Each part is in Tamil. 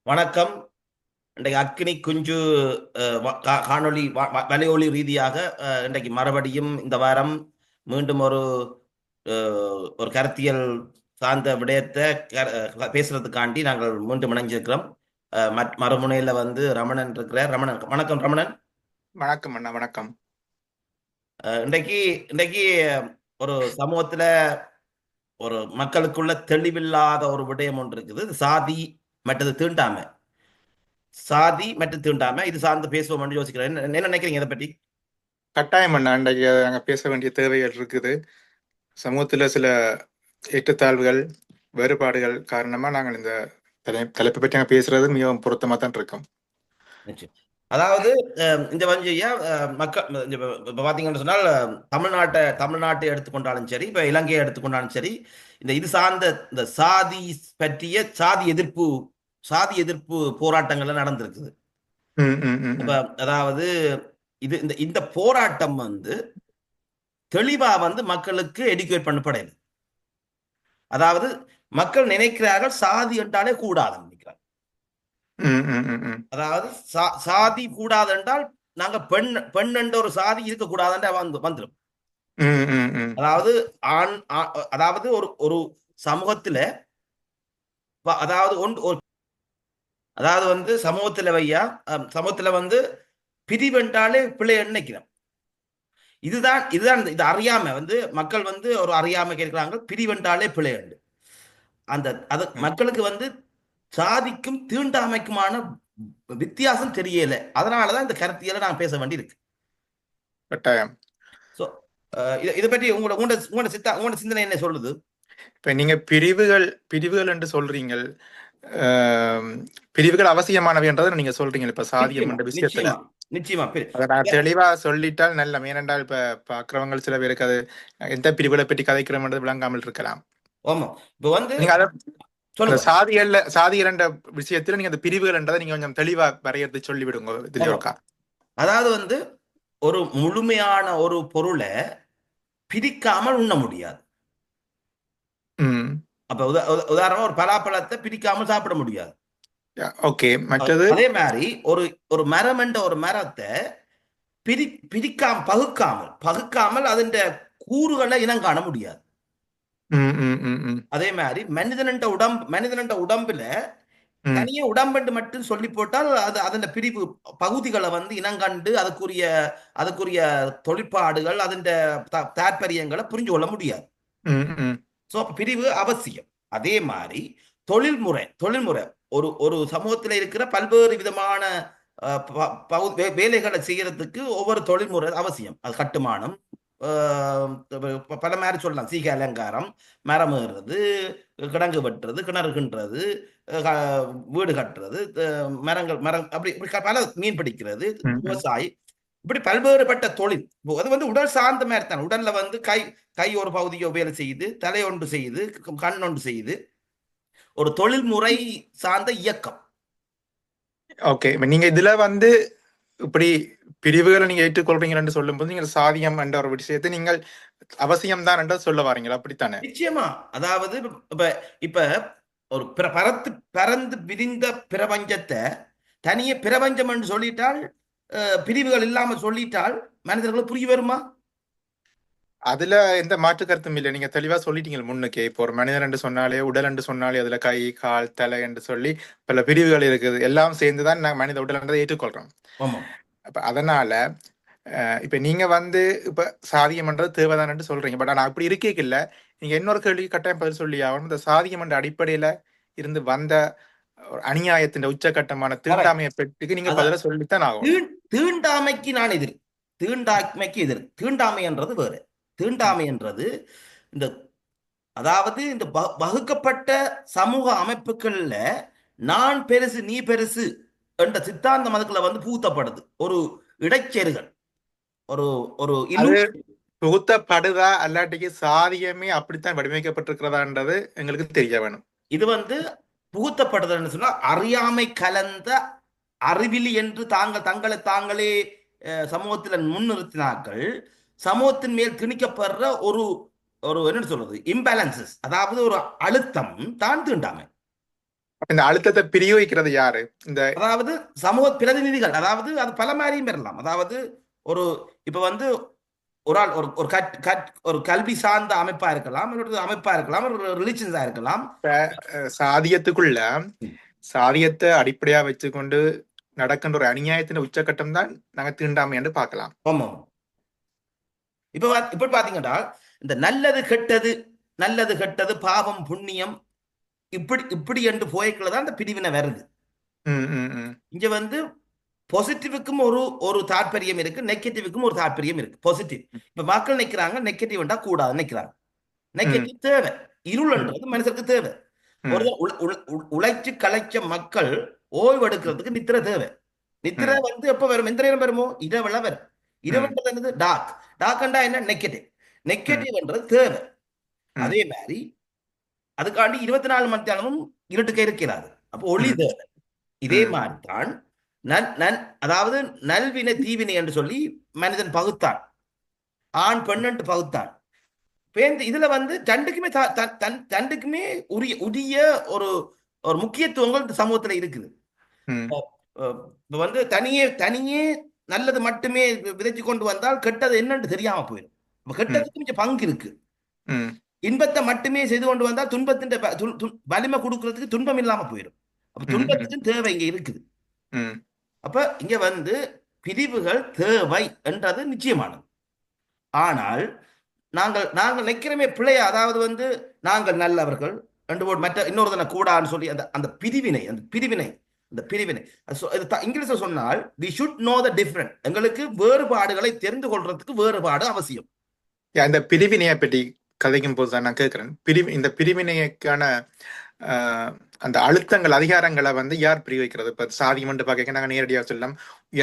வணக்கம். இன்றைக்கு அக்கினி குஞ்சு காணொளி வலையொலி ரீதியாக இன்றைக்கு மறுபடியும் இந்த வாரம் மீண்டும் ஒரு கருத்தியல் சார்ந்த விடயத்தை பேசுறதுக்காண்டி நாங்கள் மீண்டும் இணைஞ்சிருக்கிறோம். மறுமுனையில் வந்து ரமணன் இருக்கிறார். ரமணன், வணக்கம் ரமணன். வணக்கம் அண்ணா, வணக்கம். இன்றைக்கு இன்றைக்கு ஒரு சமூகத்துல ஒரு மக்களுக்குள்ள தெளிவில்லாத ஒரு விடயம் ஒன்று இருக்குது. சாதி மற்றது தீண்டாமை. சாதி மற்றும் தீண்டாமை இது சார்ந்து பேசுவோம்னு யோசிக்கிறேன். என்ன நினைக்கிறீங்க இதை பற்றி? கட்டாயம் அண்ணா, இன்றைக்கு நாங்க பேச வேண்டிய தேவைகள் இருக்குது. சமூகத்துல சில ஏற்றத்தாழ்வுகள், வேறுபாடுகள் காரணமா நாங்கள் இந்த தலைப்பை பற்றி நாங்கள் பேசுறது மிகவும் பொருத்தமா தான் இருக்கோம். நிச்சயம். அதாவது இந்த வஞ்சியா மக்கள் இப்ப பாத்தீங்கன்னு சொன்னால் தமிழ்நாட்டை எடுத்துக்கொண்டாலும் சரி, இப்ப இலங்கையை எடுத்துக்கொண்டாலும் சரி, இந்த இது சார்ந்த இந்த சாதி பற்றிய சாதி எதிர்ப்பு போராட்டங்கள்ல நடந்திருக்குது. இப்ப அதாவது இது இந்த இந்த போராட்டம் வந்து தெளிவா வந்து மக்களுக்கு எடுக்கேட் பண்ணப்படையது. அதாவது மக்கள் நினைக்கிறார்கள் சாதி என்றாலே கூடாது நினைக்கிறாங்க. அதாவது சாதி கூடாது என்றால் நாங்க பெண் என்ற ஒரு சாதி இருக்கக்கூடாது வந்துடும். அதாவது அதாவது ஒரு சமூகத்துல அதாவது அதாவது வந்து சமூகத்துல வந்து பிரிவென்றாலே பிள்ளை நினைக்கிறோம். இதுதான் இதுதான் இது அறியாம வந்து மக்கள் வந்து ஒரு அறியாம கேட்கிறாங்க. பிரிவென்றாலே பிள்ளை அது மக்களுக்கு வந்து சாதிக்கும் தீண்டாமைக்குமான வித்தியாசம் தெரியல. அதனாலதான் இந்த கருத்தியலை நான் பேச வேண்டி இருக்கு. கட்டாயம். இதை பற்றி உங்களோட சிந்தனை என்ன சொல்லுது? இப்ப நீங்க பிரிவுகள் என்று சொல்றீங்க. பிரிவுகள் அவசியமானவை என்றதை நீங்க சொல்றீங்க. இப்ப சாதியம் என்ற விஷயத்துல நிச்சயமா அதை நான் தெளிவா சொல்லிட்டால் நல்ல. ஏனென்றால் இப்ப பாக்குறவங்க சில பேருக்கு அது எந்த பிரிவுகளை பற்றி கதைக்கிறோம் என்றது விளங்காமல் இருக்கலாம். ஆமா. இப்ப வந்து சாதிகள் என்ற விஷயத்துல நீங்க அந்த பிரிவுகள் என்றதை நீங்க கொஞ்சம் தெளிவா வரையறது சொல்லிவிடுங்க. அதாவது வந்து ஒரு முழுமையான ஒரு பொருளை பிரிக்காமல் உண்ண முடியாது. அப்ப உதாரணமா ஒரு பலாப்பழத்தை பிரிக்காமல் சாப்பிட முடியாது. ஓகே. மற்றது அதே மாதிரி ஒரு மரம் என்ற ஒரு மரத்தை பகுக்காமல் அதன் கூறுகளை இனம் காண முடியாது. அதே மாதிரி மனிதன் உடம்புல தனியே உடம்பென்று மட்டும் சொல்லி போட்டால் அது அதன் பிரிவு பகுதிகளை வந்து இனங்கண்டு அதுக்குரிய தொழிற்பாடுகள் அதன் தாற்பயங்களை புரிஞ்சு கொள்ள முடியாது. பிரிவு அவசியம். அதே மாதிரி தொழில்முறை ஒரு சமூகத்தில் இருக்கிற பல்வேறு விதமான வேலைகளை செய்யறதுக்கு ஒவ்வொரு தொழில்முறை அவசியம். அது கட்டுமானம், பல மாதிரி சொல்லலாம். சீக அலங்காரம், மரம் ஏறுறது, கிடங்கு வெட்டுறது, கிணறுகின்றது, வீடு கட்டுறது, மரம் அப்படி பல மீன் பிடிக்கிறது, விவசாயி, இப்படி பல்வேறுபட்ட தொழில். அது வந்து உடல் சார்ந்த மாதிரி தான். உடல்ல வந்து கை ஒரு பகுதியோ வேலை செய்யுது, தலை ஒன்று செய்யுது, கண் ஒன்று செய்யுது. ஒரு தொழில்முறை சார்ந்த இயக்கம். ஓகே. நீங்க இதுல வந்து இப்படி பிரிவுகளை நீங்க ஏற்றுக்கொள்றீங்கன்னு சொல்லும் போது நீங்கள் சாதியம் என்ற ஒரு விஷயத்தை நீங்கள் அவசியம் தான் என்று சொல்ல வாரீங்களா? அப்படித்தானே? நிச்சயமா. அதாவது இப்ப ஒரு பறந்து விரிந்த பிரபஞ்சத்தை தனியே பிரபஞ்சம் என்று சொல்லிட்டால், பிரிவுகள் இல்லாம சொல்லிட்டால் மனிதர்களுக்கு புரிய வருமா? அதுல எந்த மாற்று கருத்தும் இல்லை. நீங்க தெளிவா சொல்லிட்டீங்க முன்னுக்கே. இப்போ ஒரு மனிதன் என்று சொன்னாலே, உடல் என்று சொன்னாலே அதுல கை, கால், தலை என்று சொல்லி பல பிரிவுகள் இருக்குது. எல்லாம் சேர்ந்துதான் நாங்க மனித உடல் என்றதை ஏற்றுக்கொள்றோம். அப்ப அதனால இப்ப நீங்க வந்து இப்ப சாதியம் என்றது தேவைதான் சொல்றீங்க. பட் ஆனா அப்படி இருக்கே இல்ல. நீங்க இன்னொரு கேள்வி கட்டாயம் பதில் சொல்லி ஆகணும். இந்த சாதியம் என்ற அடிப்படையில இருந்து வந்த அநியாயத்தின் உச்சகட்டமான தீண்டாமையை பெற்றுக்கு நீங்க பதில சொல்லித்தான் ஆகும். தீண்டாமைக்கு நான் எதிர். தீண்டாமை என்றது வேறு. தீண்டாமை என்றது இந்த அதாவது இந்த வகுக்கப்பட்ட சமூக அமைப்புகள்ல நான் பெருசு நீ பெருசு என்ற சித்தாந்தம் அதுக்குள்ள வந்து பூத்தப்படுது. ஒரு இடைச்செருகள், ஒரு புகுத்தப்படுதா அல்லாட்டிக்கு சாதியமே அப்படித்தான் வடிவமைக்கப்பட்டிருக்கிறதான்றது எங்களுக்கு தெரிய வேணும். இது வந்து புகுத்தப்படுதல்னு சொன்னா அறியாமை கலந்த அறிவிலி என்று தங்களை தாங்களே சமூகத்தில் முன்னிறுத்தினார்கள். சமூகத்தின் மேல் திணிக்கப்படுற ஒரு என்ன சொல்றது இம்பேலன்சஸ், அதாவது ஒரு அழுத்தம் தான் தீண்டாமை. இந்த அழுத்தத்தை பிரயோகிக்கிறது யாரு? இந்த அதாவது சமூக பிரதிநிதிகள், அதாவது அது பல மாதிரியும் பெறலாம். அதாவது ஒரு இப்ப வந்து ஒரு ஆள் ஒரு ஒரு ஒரு கல்வி சார்ந்த அமைப்பா இருக்கலாம், ஒரு அமைப்பா இருக்கலாம், ஒரு ரிலிஜன்ஸா இருக்கலாம். சாதியத்துக்குள்ள ம். சாதியத்தை அடிப்படையா வச்சுக்கொண்டு நடக்கின்ற ஒரு அநியாயத்தின் உச்சகட்டம் தான் நாங்க தீண்டாமை என்று பார்க்கலாம். ஆமா. இப்ப பாத்தீங்கன்னா இந்த நல்லது கெட்டது, நல்லது கெட்டது, பாவம் புண்ணியம், இப்படி இப்படி என்று போய்க்குள்ளதான் அந்த பிரிவினை வருது. ம், ம், ம், இங்க வந்து பாசிட்டிவுக்கும் ஒரு ஒரு தாற்பயம் இருக்கு, நெகட்டிவுக்கும் ஒரு தாற்பயம் இருக்கு. பாசிட்டிவ் இப்ப மக்கள் நிக்கிறாங்க, நெகட்டிவ் வேண்டா கூடாது நிக்கிறாங்க. ம், நெகட்டிவ் தேவை, ம், இருள்ன்றது மனுஷருக்கு தேவை. ஒரு ம், உழைச்சு கலைச்ச மக்கள் ஓய்வு எடுக்கிறதுக்கு நித்திரை தேவை. நித்திரை ம், வந்து எப்ப வரும், எந்த நேரம் வருமோ, இரவுல வரும். ம், இரவுன்றது என்னது, டார்க். டார்க்ண்டா என்ன, நெகட்டிவ். ம், நெகட்டிவ்ன்றது தேவை. ம், அதே மாதிரி அதுக்காண்டி 24 மணி நேரமும் இருட்டுக்க இருக்கிறாரு. அப்போ ஒளி ம், தேவை. இதே ம், மாதிரி தான் நன் நன் அதாவது நல்வினை தீவினை என்று சொல்லி மனிதன் பகுத்தான். ஆண் பெண் என்று பகுத்தான். இதுல வந்து ரெண்டுக்குமே ரெண்டுக்குமே உரிய உரிய ஒரு ஒரு முக்கியத்துவங்கள் இந்த சமூகத்துல இருக்குது. ம், இப்ப வந்து தனியே தனியே நல்லது மட்டுமே விதைச்சு கொண்டு வந்தால் கெட்டது என்னன்னு தெரியாம போயிடும். அப்ப ம், கெட்டதுக்கு கொஞ்சம் பங்கு இருக்கு. ம், இன்பத்தை மட்டுமே செய்து கொண்டு வந்தால் துன்பத்தின் வலிமை கொடுக்கறதுக்கு துன்பம் இல்லாம போயிடும். அப்ப ம், துன்பத்துக்கும் தேவை இங்க இருக்குது. ம், அப்ப இங்க வந்து பிரிவுகள் தேவை என்றது நிச்சயமானது. ஆனால் நாங்கள் நாங்கள் நினைக்கிறோமே பிள்ளைய, அதாவது வந்து நாங்கள் நல்லவர்கள் ரெண்டு போர்டு மற்ற இன்னொருத்தனை கூடான்னு சொல்லி அந்த அந்த பிரிவினை அந்த பிரிவினை இங்கிலீஷ்ல சொன்னால் we should know the different. எங்களுக்கு வேறுபாடுகளை தெரிந்து கொள்றதுக்கு வேறுபாடு அவசியம். இந்த பிரிவினையை பற்றி கதைக்கும் போது தான் நான் கேட்கிறேன். இந்த பிரிவினைக்கான அந்த அழுத்தங்கள் அதிகாரங்களை வந்து யார் பிரயோகிக்கிறது? இப்ப சாதியம் என்று பார்க்க நாங்க நேரடியாக சொல்லலாம்,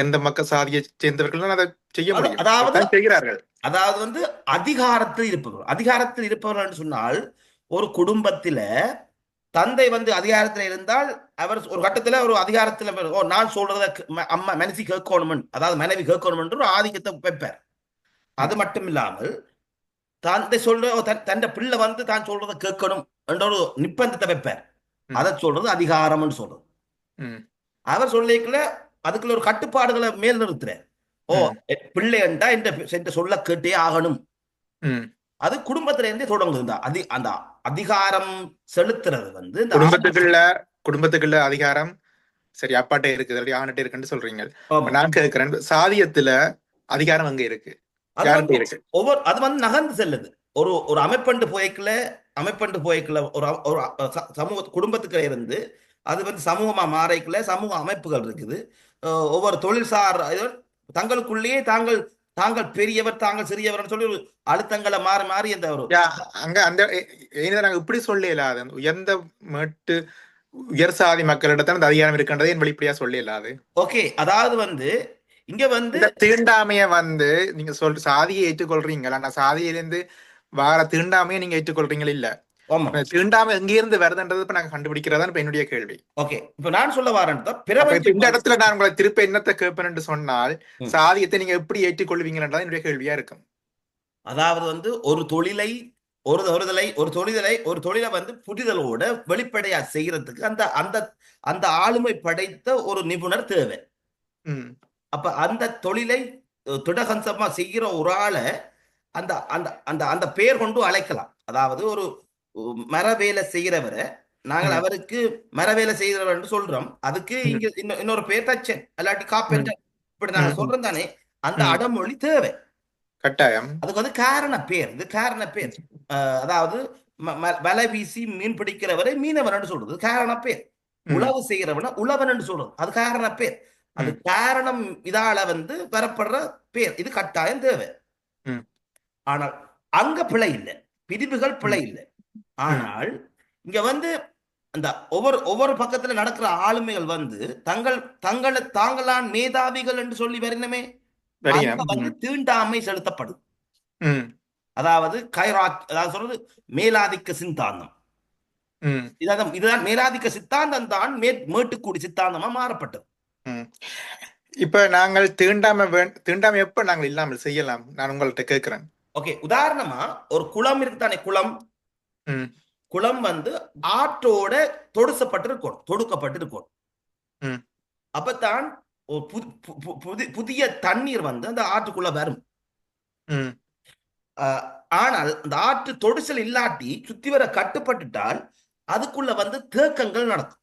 எந்த மக்கள் சாதியை சேர்ந்தவர்கள் தான் அதை செய்ய முடியும், அதாவது அதான் செய்கிறார்கள். அதாவது வந்து அதிகாரத்தில் இருப்பவர்கள் என்று சொன்னால் ஒரு குடும்பத்தில தந்தை வந்து அதிகாரத்தில் இருந்தால் அவர் ஒரு கட்டத்துல ஒரு அதிகாரத்துல நான் சொல்றத அம்மா மனசி கேட்கணும், அதாவது மனைவி கேட்கணும் என்று ஒரு ஆதிக்கத்தை வைப்பார். அது ம், மட்டும் இல்லாமல் தந்தை சொல்ற தன் பிள்ளை வந்து தான் சொல்றதை கேட்கணும் என்ற ஒரு நிர்பந்தத்தை வைப்பார். ம், அதை சொல்றது அதிகாரம்னு சொல்றது. ம், அவர் சொல்லிக்கல அதுக்குள்ள ஒரு கட்டுப்பாடுகளை மேல் நிறுத்துறார். ஓ, ம், பிள்ளை என்றா இந்த சொல்ல கேட்டே ஆகணும். ம். அது குடும்பத்தில இருந்தே தொடங்குது. அந்த அதிகாரம் செலுத்துறது வந்து இந்த குடும்பத்துக்குள்ள அதிகாரம் சரி அப்பாட்ட இருக்குது, அப்படி ஆண்கிட்ட இருக்குன்னு சொல்றீங்க. இப்ப ஆமா. நான் கேட்கிறேன், சாதியத்துல அதிகாரம் அங்க இருக்கு, அது யார்கிட்ட வந்து இருக்கு? அது வந்து நகர்ந்து செல்லுது. ஒரு ஒரு அமைப்பண்டு போய்க்கல ஒரு சமூக குடும்பத்துக்கு இருந்து அது வந்து சமூகமா மாறைக்குள்ள சமூக அமைப்புகள் இருக்குது. ஒவ்வொரு தொழில்சார் தங்களுக்குள்ளேயே தாங்கள் தாங்கள் பெரியவர் தாங்கள் சிறியவர் சொல்லி ஒரு அழுத்தங்களை மாறி மாறி அந்த ஒரு யா, அங்க அந்த நாங்க இப்படி சொல்லலாது, உயர்ந்த மேட்டு உயர் சாதி மக்களிடத்தான் அந்த அதிகாரம் இருக்கின்றதை என் வெளிப்படையா சொல்லலாது. ஓகே. அதாவது வந்து இங்க வந்து இந்த தீண்டாமைய வந்து நீங்க சாதியை ஏற்றுக்கொள்றீங்களா? நான் சாதியிலிருந்து வார தீண்டாமையை நீங்க ஏற்றுக்கொள்றீங்களா? இல்ல, ஆமா. அப்ப தீண்டாமை எங்க இருந்து வருதுன்றது இப்ப நாங்க கண்டுபிடிக்கிறதா இப்ப என்னுடைய கேள்வி. ஓகே. இப்ப நான் சொல்ல வரேன் அப்ப இப்ப பிரபஞ்சம் இந்த இடத்துல நான் உங்களை திருப்ப என்னத்தை கேட்பேன் சொன்னால், ம். சாதியத்தை நீங்க எப்படி ஏற்றுக்கொள்வீங்கன்றதான் என்னுடைய கேள்வியா இருக்கும். அதாவது வந்து ஒரு தொழிலை ஒரு தொழிலை வந்து புரிதலோட வெளிப்படையா செய்யறதுக்கு அந்த அந்த அந்த ஆளுமை படைத்த ஒரு நிபுணர் தேவை. ம், அப்ப அந்த தொழிலை திடகம்சமா செய்கிற ஒரு ஆளை அந்த அந்த அந்த அந்த பெயர் கொண்டு அழைக்கலாம். அதாவது ஒரு மர வேலை செய்கிறவரை நாங்கள் ம், அவருக்கு மர வேலை செய்கிறவர் என்று சொல்றோம். அதுக்கு ம், இங்க இன்னொரு பேர் தச்சன் அல்லாட்டி ம், காப்பெண்டர் இப்படி நாங்க ம், ம், சொல்றோம் தானே. அந்த ம். அடமொழி தேவை. கட்டாயம். அதுக்கு வந்து காரண பேர் அதாவது வலை வீசி மீன் பிடிக்கிறவரை மீனவன் சொல்றது காரண பேர். ம், உழவு செய்கிறவன உழவன் சொல்றது அது காரண பேர். அது ம், காரணம் இதால வந்து பெறப்படுற பேர். இது கட்டாயம் தேவை. ம், ஆனால் அங்க பிழை இல்லை, பிரிவுகள் பிழை ம், இல்லை. ம். ஆனால் இங்க வந்து அந்த ஒவ்வொரு ஒவ்வொரு பக்கத்துல நடக்கிற ஆளுமைகள் வந்து தாங்களான் மேதாவிகள் என்று சொல்லி வரணுமே. அங்க வரியம். வந்து ம், தீண்டாமை செலுத்தப்படும். ம், அதாவது அதாவது சொல்றது மேலாதிக்க சித்தாந்தம். ம், இதுதான் மேலாதிக்க சித்தாந்தம் தான் மேட்டுக்கூடி சித்தாந்தமா மாறப்பட்டது. ம். இப்ப நாங்கள் தீண்டாமை எப்ப நாங்கள் இல்லாமல் செய்யலாம்? நான் உங்கள்ட்ட கேட்கிறேன். ஓகே. உதாரணமா ஒரு குளம் இருக்குதானே, குளம். ம், குளம் வந்து ஆற்றோட தொடுக்கப்பட்டிருக்கணும். ம் அப்பத்தான் ஒரு புதிய தண்ணீர் வந்து அந்த ஆற்றுக்குள்ள வரும். ம் ஆனால் அந்த ஆற்று தொடுசல் இல்லாட்டி சுத்தி வர கட்டுப்பட்டுட்டால் அதுக்குள்ள வந்து தேக்கங்கள் நடக்கும்.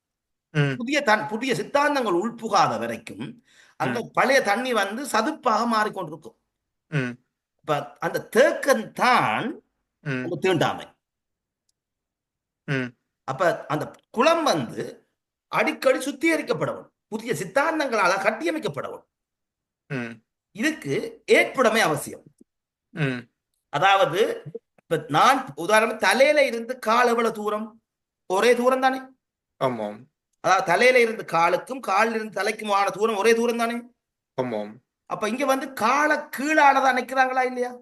ம் புதிய சித்தாந்தங்கள் உள்புகாத வரைக்கும் அங்க ம் பழைய தண்ணி வந்து சதுப்பாக மாறிக்கொண்டிருக்கும். ம் இப்ப அந்த தேக்கம் தான் ம் அந்த தீண்டாமை. ம் அப்ப அந்த குளம் வந்து அடிக்கடி சுத்திகரிக்கப்படவும் புதிய சித்தாந்தங்களால கட்டியமைக்கப்படவும் ம் இதுக்கு ஏற்புடைமை அவசியம். ம் அதாவது இப்ப நான் உதாரணம் தலையில இருந்து கால் எவ்வளவு தூரம்? ஒரே தூரம் தானே. ஆமாம் அதாவது தலையில இருந்து காலுக்கும் காலில் இருந்து தலைக்குமான தூரம் ஒரே தூரம் தானே. ஆமாம் அப்ப இங்க வந்து கால கீழானதா நிக்கிறாங்களா இல்லையா?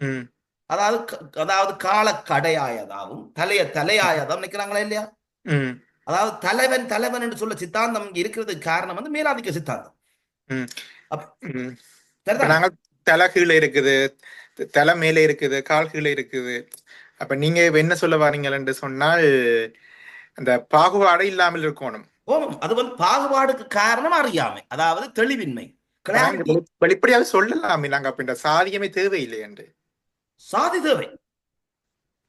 ம் அதாவது கால கடையாயதாகவும் தலையாயதாகவும் நிக்கிறாங்களா இல்லையா? ம் அதாவது தலைவன் என்று சொல்ல சித்தாந்தம் இங்க இருக்கிறதுக்கு காரணம் வந்து மேலாதிக்க சித்தாந்தம். ம் அப் ம் இப்ப சரிதானே? நாங்க தலை கீழே இருக்குது, தலை மேலே இருக்குது, கால் கீழே இருக்குது. அப்ப நீங்க இப்ப என்ன சொல்ல வாரீங்கன்னு சொன்னால் அந்த பாகுபாடு இல்லாமல் இருக்கணும். ஓ, அது வந்து பாகுபாடுக்கு காரணம் அறியாமை, அதாவது தெளிவின்மை, அப்ப நாங்க கிளாரிட்டி. வெளிப்படையாக சொல்லலாமே நாங்க அப்ப இந்த சாதியமே தேவையில்லை என்று. சாதி தேவை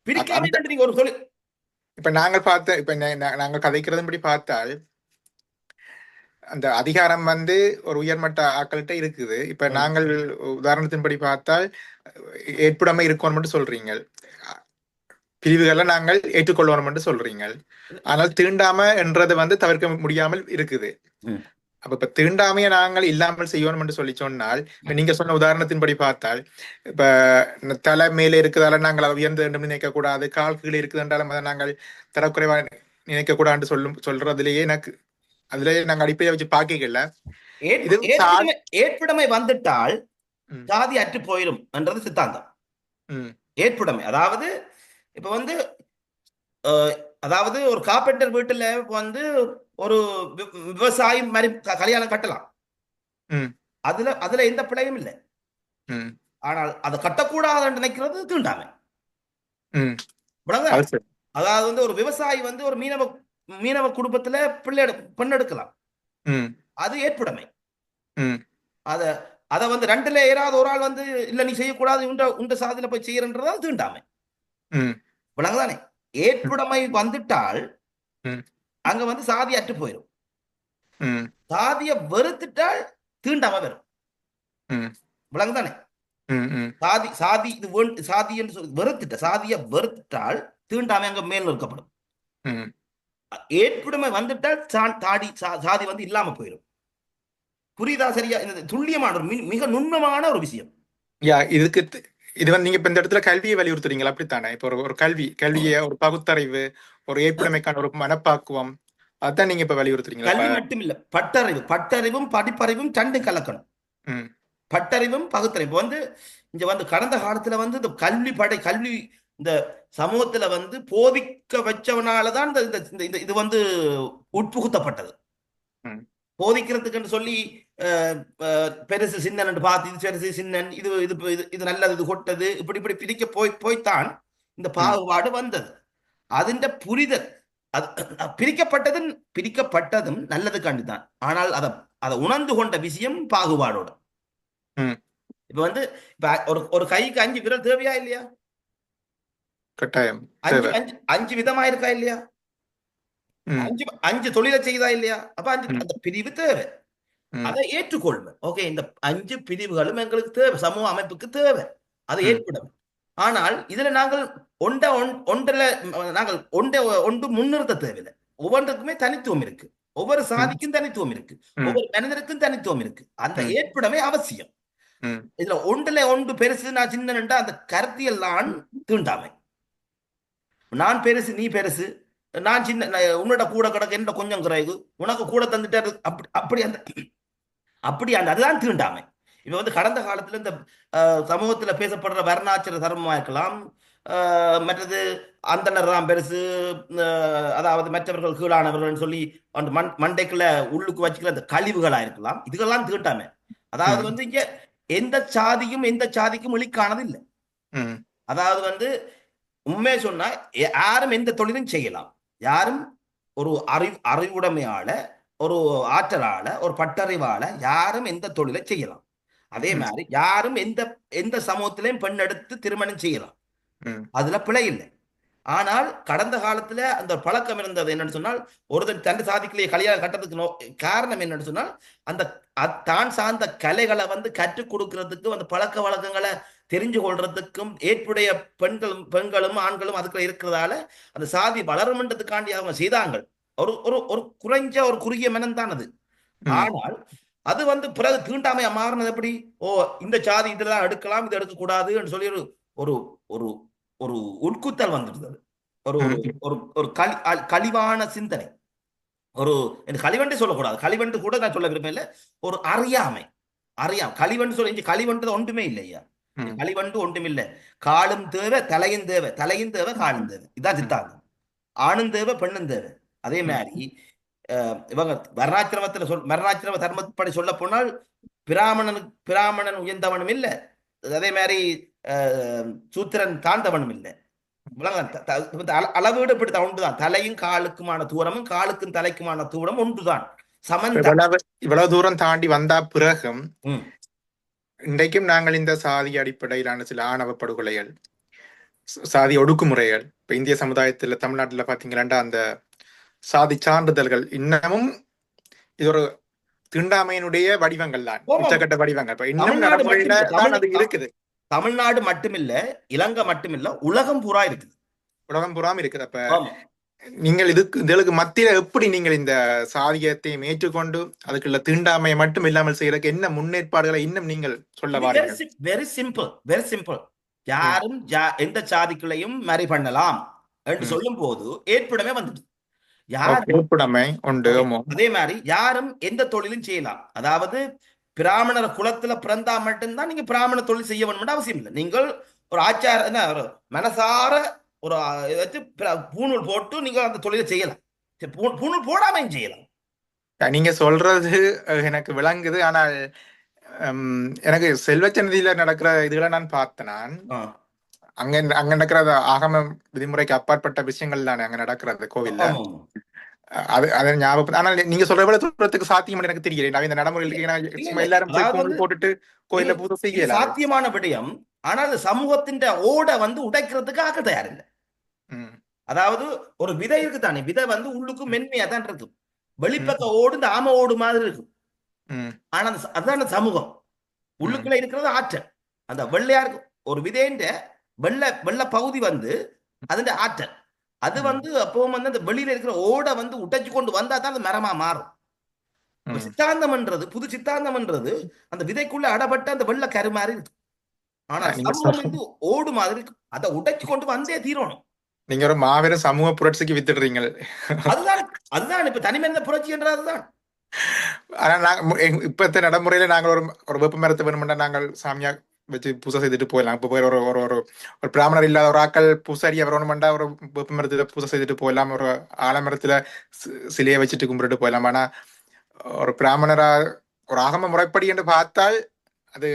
பிரிக்காமை அந்த நீங்க ஒரு சொல்லி. இப்ப நாங்கள் பார்த்த இப்ப நாங்க கதைக்கிறதுபடி பார்த்தால் அந்த அதிகாரம் வந்து ஒரு உயர்மட்ட ஆக்கள்கிட்ட இருக்குது. இப்ப நாங்கள் உதாரணத்தின்படி பார்த்தால் ஏற்புடைமை இருக்கணும் மட்டும் சொல்றீங்க, பிரிவுகளை நாங்கள் ஏற்றுக்கொள்ளணும் என்று சொல்றீங்க. ஆனால் தீண்டாமை என்றது வந்து தவிர்க்க முடியாமல் இருக்குது. அப்ப இப்ப தீண்டாமையை நாங்கள் இல்லாமல் செய்யணும் என்று சொல்லி சொன்னால், இப்ப நீங்க சொன்ன உதாரணத்தின்படி பார்த்தால் இப்ப தலை மேலே இருக்குதால நாங்கள் உயர்ந்து என்று நினைக்க கூடாது, கால் கீழே இருக்குதுன்றாலும் அதை நாங்கள் தரக்குறைவா நினைக்க கூடாது சொல்றதுலயே எனக்கு அதுலயே நாங்க அடிப்படையை வச்சு பாக்கல. இது ஏற்புடைமை வந்துட்டால் சாதி அற்று போயிடும் என்றது சித்தாந்தம். ஏற்புடைமை அதாவது இப்ப வந்து அதாவது ஒரு கார்பெண்டர் வீட்டுல வந்து ஒரு விவசாயி மாதிரி கல்யாணம் கட்டலாம். அதுல எந்த பிழையும் இல்லை. ஆனால் அதை கட்டக்கூடாது நினைக்கிறது தீண்டாமை. அதாவது வந்து ஒரு விவசாயி வந்து ஒரு மீனவ குடும்பத்துல பெண் எடுக்கலாம், அது ஏற்புடைமை. அத வந்து ரெண்டுல ஏறாவது ஒரு ஆள் வந்து இல்ல நீ செய்யக்கூடாது உண்ட சாதியில போய் செய்யறன்றதா தீண்டாமை. விளங்குதானே? ஏற்புடைமை வந்துட்டால் அங்க வந்து சாதி அற்று போயிடும். சாதிய வெறுத்துட்டால் தீண்டாமை வரும். விளங்குதானே? சாதி இது சாதி என்று சொல்லி சாதிய வெறுத்துட்டால் தீண்டாமை அங்க மேல் நிற்கப்படும். ஏற்புடைமை வந்துட்டால் சாதி வந்து இல்லாம போயிடும். புரியுதா? சரியா? துல்லியமான மிக நுண்ணியமான ஒரு விஷயம். இதுக்கு இது வந்து நீங்க இப்ப இந்த இடத்துல கல்வியை வலியுறுத்துறீங்களா? அப்படித்தானே? இப்ப ஒரு கல்விய ஒரு பகுத்தறிவு, ஒரு ஏற்புடைமைக்கான ஒரு மனப்பாக்குவம், அதான் நீங்க இப்ப வலியுறுத்துறீங்களா? கல்வி மட்டும் இல்ல, பட்டறிவும் படிப்பறிவும் ரெண்டும் கலக்கணும். பட்டறிவும் பகுத்தறிவு வந்து இங்க வந்து கடந்த காலத்துல வந்து இந்த கல்வி இந்த சமூகத்துல வந்து போதிக்க வச்சவனாலதான் இது வந்து உட்புகுத்தப்பட்டது. போதிக்கிறதுக்கு சொல்லி பெருசு சின்னன் பார்த்து இது பெருசு சின்னன் இது இது இது நல்லது இது கொட்டது இப்படி பிரிக்க போய்த்தான் இந்த பாகுபாடு வந்தது. அதிண்ட புரிதல் பிரிக்கப்பட்டதும் நல்லதுக்காண்டிதான். ஆனால் அதை உணர்ந்து கொண்ட விஷயம் பாகுபாடோட. இப்ப வந்து ஒரு கைக்கு 5 விரல் தேவையா இல்லையா? கட்டாயம். 5 விதமா இருக்கா இல்லையா? 5 தொழிலை செய்தா இல்லையா? அப்ப அந்த பிரிவு தேவை, அதை ஏற்றுக்கொள்வேன். ஓகே, இந்த 5 பிரிவுகளும் எங்களுக்கு தேவை, சமூக அமைப்புக்கு தேவை, அதை ஏற்படும். ஆனால் இதுல நாங்கள் ஒன்று முன்னிறுத்த தேவையில்லை. ஒவ்வொன்றுக்குமே தனித்துவம் இருக்கு, ஒவ்வொரு சாதிக்கும் தனித்துவம் இருக்கு, ஒவ்வொரு மனிதருக்கும் தனித்துவம் இருக்கு. அந்த ஏற்புடைமை அவசியம். இதுல ஒன்று பெருசு நான் சின்ன அந்த கருத்தியல் தான் தீண்டாமை. நான் பெருசு நீ பெருசு, நான் சின்ன உன்னோட கூட கிடக்கு என்ன கொஞ்சம் குறைவு, உனக்கு கூட தந்துட்டாரு அப்படி அந்த அதுதான் தீண்டாமை. இப்ப வந்து கடந்த காலத்துல இந்த சமூகத்துல பேசப்படுற வர்ணாச்சிர தர்மமா இருக்கலாம், மற்றது அந்தனர் தான் பெருசு, அதாவது மற்றவர்கள் கீழானவர்கள் சொல்லி அந்த மண்டைக்குள்ள உள்ளுக்கு வச்சுக்கிற அந்த கழிவுகளா இருக்கலாம். இதுக்கெல்லாம் தீண்டாமை. அதாவது வந்து இங்க எந்த சாதிக்கும் இழிக்கானது இல்லை. அதாவது வந்து உண்மையை சொன்னா யாரும் எந்த தொழிலும் செய்யலாம். யாரும் ஒரு அறிவுடைமையால, ஒரு ஆற்றலால, ஒரு பட்டறிவால யாரும் எந்த தொழிலை செய்யலாம். அதே ம், மாதிரி யாரும் எந்த எந்த சமூகத்திலையும் பெண் எடுத்து திருமணம் செய்யலாம். ம், அதுல பிழை இல்லை. ஆனால் கடந்த காலத்துல அந்த பழக்கம் இருந்தது என்னன்னு சொன்னால், ஒருத்தன் தன் சாதிக்கலையே கல்யாணம் கட்டத்துக்கு காரணம் என்னன்னு சொன்னால், அந்த தான் சார்ந்த கலைகளை வந்து கற்றுக் கொடுக்கறதுக்கும் அந்த பழக்க வழக்கங்களை தெரிஞ்சு கொள்றதுக்கும் ஏற்புடைய பெண்களும் ஆண்களும் அதுக்குள்ள இருக்கிறதால அந்த சாதி வளரும்ன்றதுக்காண்டி அவங்க செய்தாங்க. ஒரு ஒரு ஒரு ஒரு குறுகிய மனம் தான் அது. ம். ஆனால் அது வந்து பிறகு தீண்டாமையா மாறினது எப்படி? ஓ, இந்த சாதி இதெல்லாம் எடுக்கலாம், இது எடுக்கக்கூடாதுன்னு சொல்லி ஒரு ஒரு ஒரு ஒரு உட்குத்தல் வந்துடுது. ஒரு ஒரு ம். ஒரு ஒரு கழிவான சிந்தனை. ஒரு கழிவென்று சொல்லக்கூடாது, கழிவென்று கூட நான் சொல்ல விரும்பல. ஒரு அறியாமை. கழிவென்று சொல்ல இங்க கழிவென்றது ஒன்றுமே இல்லையா. ம். கழிவென்று ஒன்றும் இல்லை. காலும் தேவை, தலையும் தேவை, தலையும் தேவை, காலும் தேவை. இதான் ம். சித்தாந்தம். ஆணும் தேவை, பெண்ணும் தேவை. அதே ம். மாதிரி இவங்க வர்ணாசிரம தர்மப்படி சொல்ல போனால் பிராமணன் உயர்ந்தவனும் இல்லை, அதே மாதிரி சூத்திரன் தாழ்ந்தவனும் இல்லை. அளவீடு இப்படித்தான் ஒன்றுதான். தலையும் காலுக்குமான தூரமும் காலுக்கும் தலைக்குமான தூரம் ஒன்றுதான், சமந்தான். இவ்வளவு தூரம் தாண்டி வந்தா பிறகும் ம். இன்றைக்கும் நாங்கள் இந்த சாதி அடிப்படையிலான சில ஆணவ படுகொலைகள், சாதி ஒடுக்குமுறைகள் இப்ப இந்திய சமுதாயத்துல தமிழ்நாட்டுல பாத்தீங்கன்னா அந்த சாதி சான்றிதழ்கள் இன்னமும் இது ஒரு தீண்டாமையினுடைய வடிவங்கள் தான், உச்சக்கட்ட வடிவங்கள். இப்ப இன்னும் தமிழ்நாடு நடைமுறையில தான் அது இருக்குது. தமிழ்நாடு மட்டுமில்ல, இலங்கை மட்டுமில்ல, உலகம் பூரா இருக்குது. உலகம் புறாம இருக்குது. அப்ப நீங்கள் இதுக்கு மத்தியில எப்படி நீங்கள் இந்த சாதியத்தையும் ஏற்றுக்கொண்டு அதுக்குள்ள தீண்டாமையை மட்டும் இல்லாமல் செய்யறதுக்கு என்ன முன்னேற்பாடுகளை இன்னும் நீங்கள் சொல்ல வாரீர்கள்? Very simple, very simple. யாரும் எந்த சாதிக்குள்ளையும் மறை பண்ணலாம் என்று சொல்லும் போது ஏற்புடமே வந்துட்டு உண்டு. அதே மாதிரி யாரும் எந்த தொழிலும் செய்யலாம். அதாவது பிராமணர் குலத்துல பிறந்தா மட்டும்தான் நீங்க பிராமண தொழில் செய்ய வேணும் அவசியம் இல்லை. நீங்கள் ஒரு ஆச்சார ஒரு மனசார ஒரு பூணூல் போட்டு நீங்க அந்த தொழிலை செய்யலாம். பூணூல் போடாமையும் செய்யலாம். நீங்க சொல்றது எனக்கு விளங்குது. ஆனால் எனக்கு செல்வச்சன்னதியில நடக்கிற இதுகளை நான் பார்த்தேன். நான் அங்க நடக்கிற ஆகம விதிமுறைக்கு அப்பாற்பட்ட விஷயங்கள் தானே அங்க நடக்கிறது கோவில்ல. அது ஞாபகம். ஆனால் நீங்க சொல்ற விட தூரத்துக்கு சாத்தியம் எனக்கு தெரியல. நான் இந்த நடைமுறையில் எல்லாரும் போட்டுட்டு கோயில பூஜை செய்யல சாத்தியமான விடயம். ஆனால் சமூகத்தின் ஓட வந்து உடைக்கிறதுக்கு ஆக்க தயாரில்லை. அதாவது ஒரு விதை இருக்கு தானே, விதை வந்து உள்ளுக்கு மென்மையா தான் இருக்கும். வெளிப்பக்க ஓடு இந்த ஆம ஓடு மாதிரி இருக்கும். ஆனா அதுதான் சமூகம். உள்ளுக்குள்ள இருக்கிறது ஆற்றல். அந்த வெள்ளையா இருக்கும் ஒரு விதைன்ற வெள்ளை பகுதி வந்து அதுന്റെ ஆற்றல். அது வந்து அப்பவும் வந்து அந்த வெளியில இருக்கிற ஓட வந்து உடைச்சு கொண்டு வந்தா தான் அது மரமா மாறும். சித்தாந்தம் என்றது, புது சித்தாந்தம் என்றது அந்த விதைக்குள்ள அடப்பட்ட அந்த வெள்ளை கரு மாதிரி இருக்கு. ஆனா சமூகம் வந்து ஓடு மாதிரி இருக்கு. அதை உடைச்சு கொண்டு வந்தே தீரணும். நீங்க ஒரு மாபெரும் சமூக புரட்சிக்கு வித்துடுறீங்க. அதுதான் இப்ப தனிமனித புரட்சி என்றதுதான். ஆனா இப்பத்த நடைமுறையில நாங்கள் ஒரு வேப்ப மரத்தை வேணும்னா நாங்கள் சாமியா வச்சு பூசை செய்துட்டு போயிடலாம். இப்ப போய் ஒரு ஒரு ஒரு பிராமணர் இல்லாத ஒரு ஆக்கள் பூசாரியா வரணும்டா ஒரு வேப்ப மரத்துல பூசை செய்துட்டு போயிடலாம். ஒரு ஆலமரத்துல சிலையை வச்சுட்டு கும்பிட்டு போயிடலாம். ஆனா ஒரு பிராமணரா ஒரு ஆகம முறைப்படி என்று பார்த்தால் அது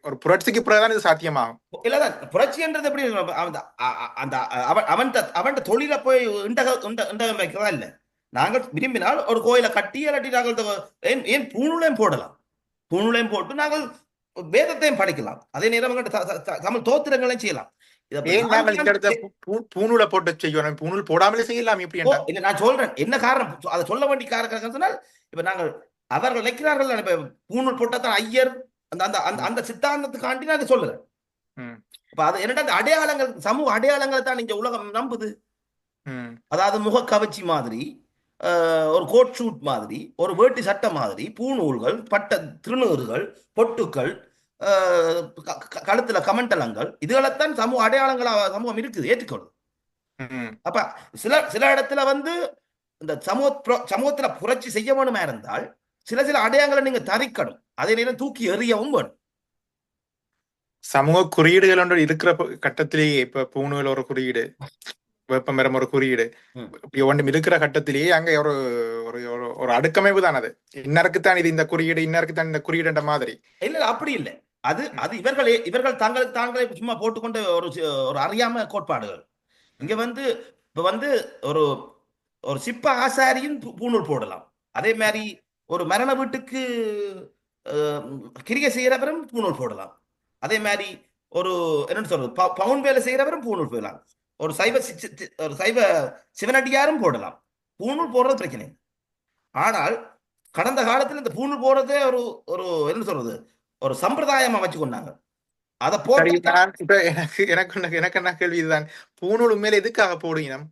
ஒரு புரட்சிக்கு பிறகுதான் இது சாத்தியமாகும். இல்லதான் புரட்சி என்றது எப்படி அவன் தொழில போய் இண்டகம் வைக்கிறதா இல்ல. நாங்கள் விரும்பினால் ஒரு கோயிலை கட்டி இல்லாட்டி நாங்கள் ஏன் பூணுலையும் போடலாம். பூணுலையும் போட்டு நாங்கள் வேதத்தையும் படிக்கலாம். அதே நேரம் தமிழ் தோத்திரங்களையும் செய்யலாம். பூணூல போட்டு செய்யணும், பூணூல் போடாமலே செய்யலாம். எப்படி இல்ல நான் சொல்றேன் என்ன காரணம், அதை சொல்ல வேண்டிய காரணம் சொன்னால் இப்ப நாங்கள் அவர்கள் நினைக்கிறார்கள் இப்ப பூணூல் போட்டதான் ஐயர் அந்த சித்தாந்தத்துக்காண்டி நான் சொல்லுறேன். அப்ப அது என்னடா அடையாளங்கள், சமூக அடையாளங்களை தான் இங்க உலகம் நம்புது. அதாவது முகக்கவச்சி மாதிரி, ஒரு கோட் ஷூட் மாதிரி, ஒரு வேட்டி சட்டை மாதிரி, பூநூல்கள், பட்ட திருநூறுகள், பொட்டுக்கள், கழுத்துல கமண்டலங்கள், இதுகளைத்தான் சமூக அடையாளங்களா சமூகம் இருக்குது, ஏற்றுக்கொள்ளும். அப்ப சில இடத்துல வந்து இந்த சமூகத்துல புரட்சி செய்ய வேணுமா இருந்தால் சில அடையாளங்களை நீங்க தரிக்கணும், அதே நேரம் தூக்கி எறியவும் வேணும். சமூக குறியீடுகள் ஒன்று இருக்கிற கட்டத்திலேயே இப்ப பூணூல் ஒரு குறியீடு, வேப்பமரம் ஒரு குறியீடு, இப்படி ஒன்றும் இருக்கிற கட்டத்திலேயே அங்க ஒரு ஒரு அடுக்கமைப்பு தான். அது இன்னருக்குத்தான் இது இந்த குறியீடு, இன்னருக்குத்தான் இந்த குறியீடுன்ற மாதிரி இல்ல. அப்படி இல்லை. அது இவர்கள் தாங்களுக்கு தாங்களே சும்மா போட்டுக்கொண்ட ஒரு அறியாம கோட்பாடுகள். இங்க வந்து இப்ப வந்து ஒரு ஒரு சிப்ப ஆசாரியும் பூணூல் போடலாம். அதே மாதிரி ஒரு மரண வீட்டுக்கு அஹ், கிரியை செய்யறவரும் பூணூல் போடலாம். அதே மாதிரி ஒரு என்னன்னு சொல்றது பவுன் வேலை செய்யறவரும் பூணூல் போடலாம். ஒரு ஒரு சைவ சிவனடியாரும் போடலாம். பூணூல் போடுறது பிரச்சனை இல்லை. ஆனால் கடந்த காலத்துல இந்த பூணூல் போடுறதே ஒரு ஒரு என்ன சொல்றது ஒரு சம்பிரதாயமா வச்சு கொண்டாங்க. அதை சரி, போட்டா நான் இப்ப எனக்கு என்ன கேள்வி இதுதான். பூணூல் உண்மையில எதுக்காக போடுகிறோம்?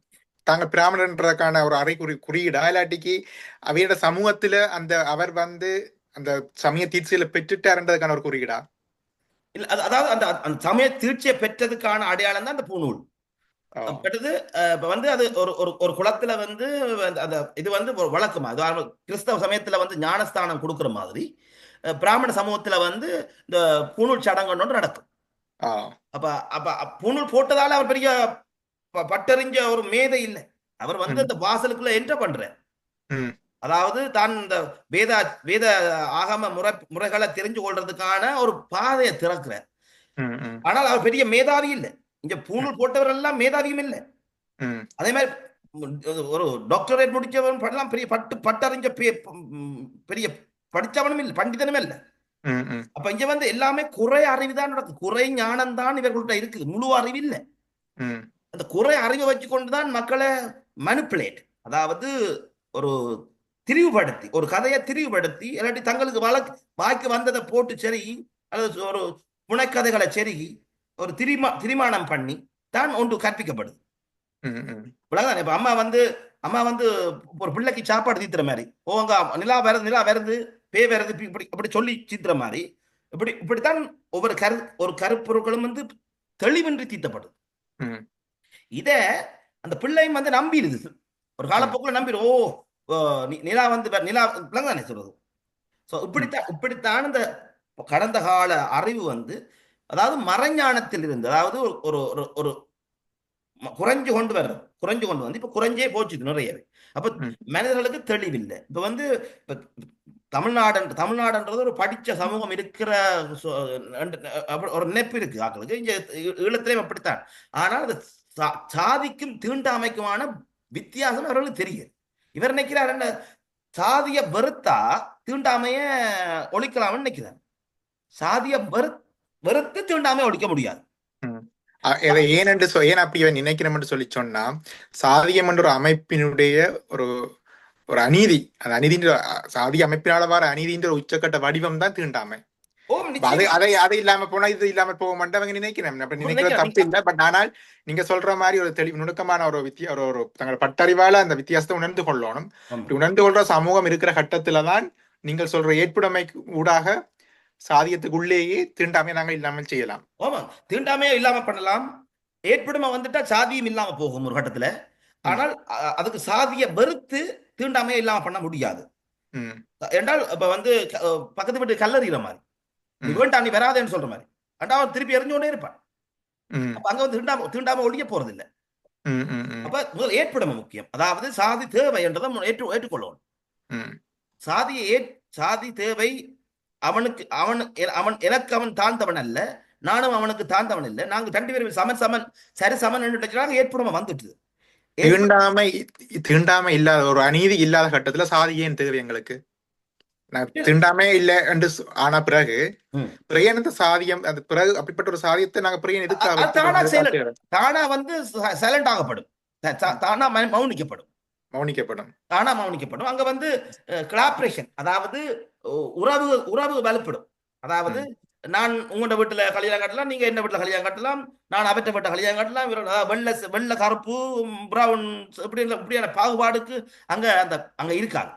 தாங்க பிராமணன்றதுக்கான ஒரு குறியீடா, இல்லாட்டிக்கு அவையோட சமூகத்துல அந்த அவர் வந்து அந்த சமய தீட்சையில பெற்றுட்டாருன்றதுக்கான ஒரு குறியீடா? இல்ல அதாவது அந்த அந்த சமய தீட்சையை பெற்றதுக்கான அடையாளம் தான் அந்த பூணூல். ஓ. பட்டது இப்ப வந்து அது ஒரு ஒரு ஒரு குளத்துல வந்து அந்த இது வந்து ஒரு வழக்கமா அது கிறிஸ்தவ சமயத்துல வந்து ஞானஸ்தானம் கொடுக்குற மாதிரி பிராமண சமூகத்துல வந்து இந்த பூணூல் சடங்கு ஒன்று நடக்கும். ஆ. அப்ப அப்ப பூணூல் போட்டதால அவர் பெரிய பட்டறிஞ்ச ஒரு மேதை இல்லை. அவர் வந்து ம். அந்த வாசலுக்குள்ள என்டர் பண்றார். ம். அதாவது தான் இந்த வேத வேத ஆகம முறைகளை தெரிஞ்சு கொள்றதுக்கான ஒரு பாதையை திறக்கிறார். ம். ம். ஆனால் அவர் பெரிய மேதாவி இல்லை. இங்க பூணூல் போட்டவர் எல்லாம் மேதாவியும் இல்லை. ம். அதே மாதிரி ஒரு டாக்டரேட் முடிச்சவன் பண்ணலாம், பெரிய பட்டறிஞ்ச பெரிய படிச்சவனும் இல்லை, பண்டிதனும் இல்லை. ம். ம். அப்ப இங்க வந்து எல்லாமே குறை அறிவு தான் நடக்குது. குறை ஞானம் தான் இவர்கள்ட்ட இருக்குது, முழு அறிவு இல்லை. ம். அந்த குறை அறிவை வச்சு கொண்டுதான் மக்களை மனுப்புலேட், அதாவது ஒரு திரிவுபடுத்தி ஒரு கதையை திரிவுபடுத்தி இல்லாட்டி தங்களுக்கு வாய்க்கு வந்ததை போட்டு சரி அல்லது ஒரு புனைக்கதைகளை சரி ஒரு திரிமானம் பண்ணி தான் ஒன்று கற்பிக்கப்படுது. ம். ம். இவ்வளவுதான். இப்ப அம்மா வந்து ஒரு பிள்ளைக்கு சாப்பாடு தீத்துற மாதிரி, ஓங்க நிலா வருது பேய் வருது இப்படி அப்படி சொல்லி தீத்துற மாதிரி இப்படித்தான் ஒவ்வொரு ஒரு கருப்பொருட்களும் வந்து தெளிவின்றி தீட்டப்படுது. ம். இத அந்த பிள்ளையும் வந்து நம்பிடுது. ஒரு ம். காலப்போக்குல நம்பிடு. ஓ நிலா வந்து நிலா தானே சொல்றது. ஸோ இப்படித்தான் இந்த கடந்த கால அறிவு வந்து அதாவது மறைஞானத்தில் இருந்து அதாவது ஒரு ஒரு ஒரு குறைஞ்சு கொண்டு வர்றது, குறைஞ்சு கொண்டு வந்து இப்ப குறைஞ்சே போச்சு நிறையவே. அப்ப ம். மனிதர்களுக்கு தெளிவில்லை. இப்ப வந்து இப்ப தமிழ்நாடுன்றது ஒரு படிச்ச சமூகம் இருக்கிற ஒரு நினைப்பு இருக்கு ஆக்களுக்கு. இங்க ஈழத்திலேயும் அப்படித்தான். ஆனால் அது சாதிக்கும் தீண்டாமைக்குமான வித்தியாசம் அவர்களுக்கு தெரியும். இவர் நினைக்கிறார் என்ன, சாதிய வெறுத்தா தீண்டாமைய ஒழிக்கலாம்னு நினைக்கிறார். சாதிய வெறுத்து தீண்டாமையை ஒழிக்க முடியாது. ம். இதை ஏன் அப்படி இவன் நினைக்கிறோம்னு சொல்லி சொன்னா, சாதியம் என்ற ஒரு அமைப்பினுடைய ஒரு ஒரு அநீதி, அந்த அநீதின்ற சாதிய அமைப்பினால வர அநீதின்ற ஒரு உச்சக்கட்ட வடிவம் தான் தீண்டாமை. ஓம் அப்ப அதை நிச்சயமா. அதை அதை இல்லாம போனா இது இல்லாம போக மாட்டேன் அவங்க நினைக்கிறேன். அப்ப நினைக்கிறது தப்பு நினைக்கிறேன். இல்லை. பட் ஆனால் நீங்க சொல்ற மாதிரி ஒரு தெளிவு நுணுக்கமான ஒரு ஒரு தங்கள் பட்டறிவால அந்த வித்தியாசத்தை உணர்ந்து கொள்ளணும். ஆமா. இப்படி உணர்ந்து கொள்ற சமூகம் இருக்கிற கட்டத்துலதான் நீங்கள் சொல்ற ஏற்புடைமை ஊடாக சாதியத்துக்குள்ளேயே தீண்டாமை நாங்கள் இல்லாமல் செய்யலாம். ஆமா, தீண்டாமையே இல்லாம பண்ணலாம். ஏற்படுமை வந்துட்டா சாதியும் இல்லாம போகும் ஒரு கட்டத்துல. ம். ஆனால் அதுக்கு சாதிய வெறுத்து தீண்டாமையே இல்லாம பண்ண முடியாது. ம். என்றால் இப்ப வந்து பக்கத்து வீட்டு கல்லறிகிற மாதிரி, நீ ம். வேண்டாம் நீ வராதேன்னு சொல்ற மாதிரி, அண்டா அவன் திருப்பி எறிஞ்சு கொண்டே இருப்பான். ம். அப்ப அங்க வந்து தீண்டாம ஒழிய போறது இல்ல. ம். ம். ம். அப்ப முதல் ஏற்புடைமை முக்கியம். அதாவது சாதி தேவை என்றதை ஏற்றுக்கொள்ளணும். ம். சாதியை சாதி தேவை. அவனுக்கு அவன் அவன் எனக்கு அவன் தாழ்ந்தவன் அல்ல, நானும் அவனுக்கு தாழ்ந்தவன் இல்லை, நாங்க ரெண்டு பேரும் சமன் சமன் சரி சமன் ஏற்புடைமை வந்துட்டு. தீண்டாமை தீண்டாமை இல்லாத ஒரு அநீதி இல்லாத கட்டத்துல சாதி ஏன் தேவை எங்களுக்கு? தீண்டாமே இல்லை என்று ஆன பிறகு ம். பிறையன் இந்த சாதியம் அந்த பிறகு அப்படிப்பட்ட ஒரு சாதியத்தை நாங்க பிறையன் தானா வந்து சைலண்ட் ஆகப்படும். தானா மௌனிக்கப்படும். மௌனிக்கப்படும். தானா மௌனிக்கப்படும். அங்க வந்து கிளாபரேஷன், அதாவது உறவு உறவு வலுப்படும். அதாவது நான் உங்களோட வீட்டுல கல்யாணம் கட்டலாம், நீங்க என்ன வீட்டுல கல்யாணம் கட்டலாம், நான் அவற்ற வீட்டை கல்யாணம் கட்டலாம். வெள்ளை வெள்ளை கருப்பு பிரவுன் இப்படியான பாகுபாடுக்கு அங்க அங்க இருக்காது.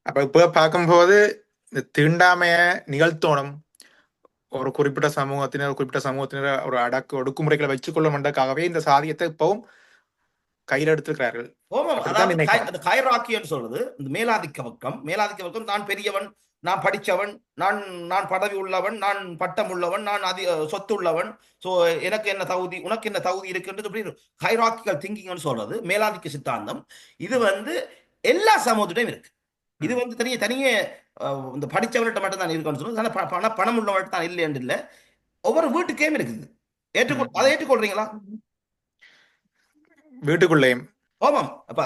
அப்ப இப்ப பார்க்கும்போது இந்த தீண்டாமைய நிகழ்த்தோணும் ஒரு குறிப்பிட்ட சமூகத்தினர் ஒரு ஒடுக்குமுறைகளை வச்சுக்கொள்ள மண்டக்காகவே இந்த சாதியத்தை இப்பவும் கையில் எடுத்துக்கிறார்கள். அதாவது கைராக்கியன்னு சொல்றது இந்த மேலாதிக்க வர்க்கம். நான் பெரியவன், நான் படிச்சவன், நான் நான் பதவி உள்ளவன், நான் பட்டம் உள்ளவன், நான் சொத்து உள்ளவன், சோ எனக்கு என்ன தகுதி, உனக்கு என்ன தகுதி இருக்குன்றது ஹைராக்கிக்கல் திங்கிங்னு சொல்றது மேலாதிக்க சித்தாந்தம். இது வந்து எல்லா சமூகத்திட்டையும் இருக்கு. இது வந்து தனியே இந்த படிச்சவன்கிட்ட மட்டும் தான் இருக்குன்னு சொல்லுவது, பணம் உள்ளவன்கிட்ட தான் இல்லைன்னு இல்லை, ஒவ்வொரு வீட்டுக்கே இருக்குது. அதை ஏற்றுக்கொள்றீங்களா? வீட்டுக்குள்ளேயும். ஆமாம். அப்ப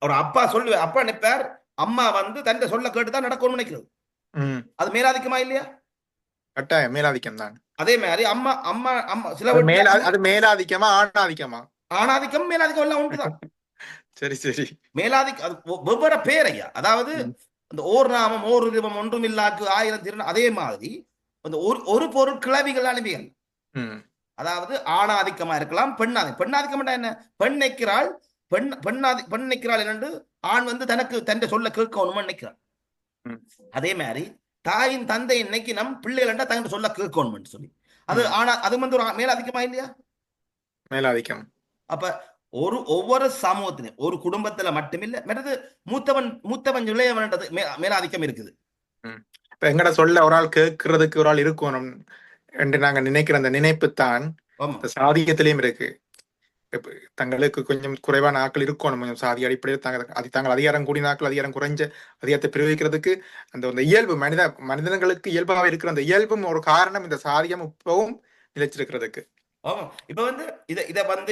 ஒரு அப்பா அப்பா நினைப்பார் அம்மா வந்து தன் சொல்ல கேட்டுதான் நடக்கணும்னு நினைக்கிறது. ம். அது மேலாதிக்கமா இல்லையா? கட்டாயம் மேலாதிக்கம் தான். அதே மாதிரி அம்மா அம்மா அம்மா சில வீட்டுல அம்மா அது மேலாதிக்கமா ஆணாதிக்கமா? ஆணாதிக்கம் மேலாதிக்கம் எல்லாம் ஒன்றுதான். சரி சரி. மேலாதிக்கம் அது வெவ்வேறு பேர் ஐயா. அதாவது ம். அந்த ஓர் நாமம் ஓர் ரூபம் ஒன்றும் இல்லாக்கு ஆயிரம் திரு அதே மாதிரி அந்த ஒரு ஒரு பொருள் கிளவிகள் அனுப்பிகள். ம். அதாவது ஆணாதிக்கமா இருக்கலாம், பெண்ணாதிக்கம் என்ன? பெண் நிற்கிறாள், பெண் நிற்கிறாள் என்று ஆண் வந்து தனக்கு தன் சொல்ல கேட்கணும்னு நினைக்கிறான். ம். அதே மாதிரி தாயின் தந்தை இன்னைக்கு நம் பிள்ளைகள் தங்க சொல்ல கேட்கணும்னு சொல்லி அது ம். ஆனா அது வந்து ஒரு மேலாதிக்கமா இல்லையா? மேலாதிக்கம். அப்ப ஒவ்வொரு சமூகத்திலும் ஒரு குடும்பத்துல மட்டுமில்ல மற்றது மூத்தவன் இளையவன்றது மேலாதிக்கம் இருக்குது. ம். இப்ப எங்கட சொல்ல ஒரு ஆள் கேட்கறதுக்கு ஒரு ஆள் இருக்கணும் என்று நாங்க நினைக்கிற அந்த நினைப்பு தான் ஆமா இந்த சாதியத்திலையும் இருக்கு. இப்ப தங்களுக்கு கொஞ்சம் குறைவான ஆட்கள் இருக்கணும், கொஞ்சம் சாதி அடிப்படையில் தாங்கள் அதிகாரம் கூடின ஆட்கள் அதிகாரம் குறைஞ்ச அதிகாரத்தை பிரயோகிக்கிறதுக்கு அந்த இயல்பு மனிதர்களுக்கு இயல்பாக இருக்கிற அந்த இயல்பும் ஒரு காரணம் இந்த சாதியம் இப்பவும் நிலைச்சிருக்கிறதுக்கு. ஆமா. இப்ப வந்து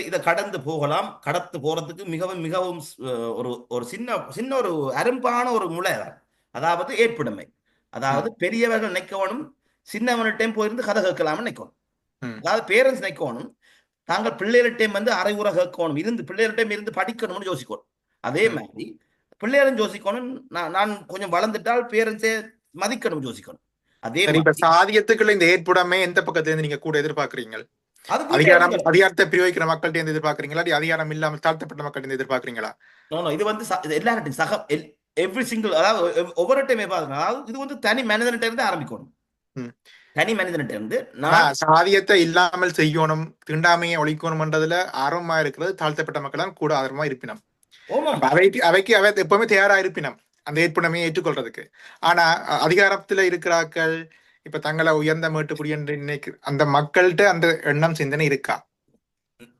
இத கடந்து போகலாம். கடந்து போறதுக்கு மிகவும் மிகவும் ஒரு ஒரு சின்ன சின்ன ஒரு அரும்பான ஒரு முளை தான். அதாவது ஏற்புடைமை. ம். அதாவது பெரியவர்கள் நினைக்கணும், சின்னவனிட்டையும் போயிருந்து கதை கேட்கலாம்னு நினைக்கணும். ம். அதாவது பேரண்ட்ஸ் நினைக்கணும், தாங்கள் பிள்ளைகள்டையும் வந்து அரைகுறை கேட்கணும், பிள்ளைகள்டையும் இருந்து படிக்கணும்னு யோசிக்கணும். அதே ம். மாதிரி பிள்ளைகளும் யோசிக்கணும், நான் கொஞ்சம் வளர்ந்துட்டால் பேரண்ட்ஸே மதிக்கணும் யோசிக்கணும். அதே சரி, இப்ப மாதிரி சாதியத்துக்குள்ள இந்த ஏற்புடைமை எந்த பக்கத்துல இருந்து நீங்க கூட எதிர்பார்க்கறீங்க? அது வீட்டை அதிகாரத்தை பிரயோகிக்கிற மக்கள்கிட்ட இருந்து எதிர்பார்க்கறீங்களா, அதிகாரம் இல்லாமல் தாழ்த்தப்பட்ட மக்கள்கிட்ட இருந்து எதிர்பார்க்கறீங்களா? இது வந்து இது எல்லார்ட்டையும் எவ்ரி சிங்கிள் அதாவது ஒவ்வொரு டைமே பாருங்க. அதாவது இது வந்து தனி மனிதன்கிட்ட இருந்து ஆரம்பிக்கணும். ம். தனி மனிதன்கிட்ட இருந்து ஆனா நான் சாதியத்தை இல்லாமல் செய்யணும், தீண்டாமையை ஒழிக்கணும்ன்றதுல ஆர்வமா இருக்கிறது தாழ்த்தப்பட்ட மக்கள் தான் கூட ஆர்வமா இருப்பினம். ஓமம் அப்ப அவை எப்பவுமே தயாரா இருப்பினம் அந்த ஏற்புடைமையை ஏற்றுக்கொள்றதுக்கு. ஆனா அதிகாரத்துல இருக்கிறார்கள், இப்ப தங்களை உயர்ந்த மேட்டுக்குடி என்று நினைக்கிற அந்த மக்கள்கிட்ட அந்த எண்ணம் சிந்தனை இருக்கா?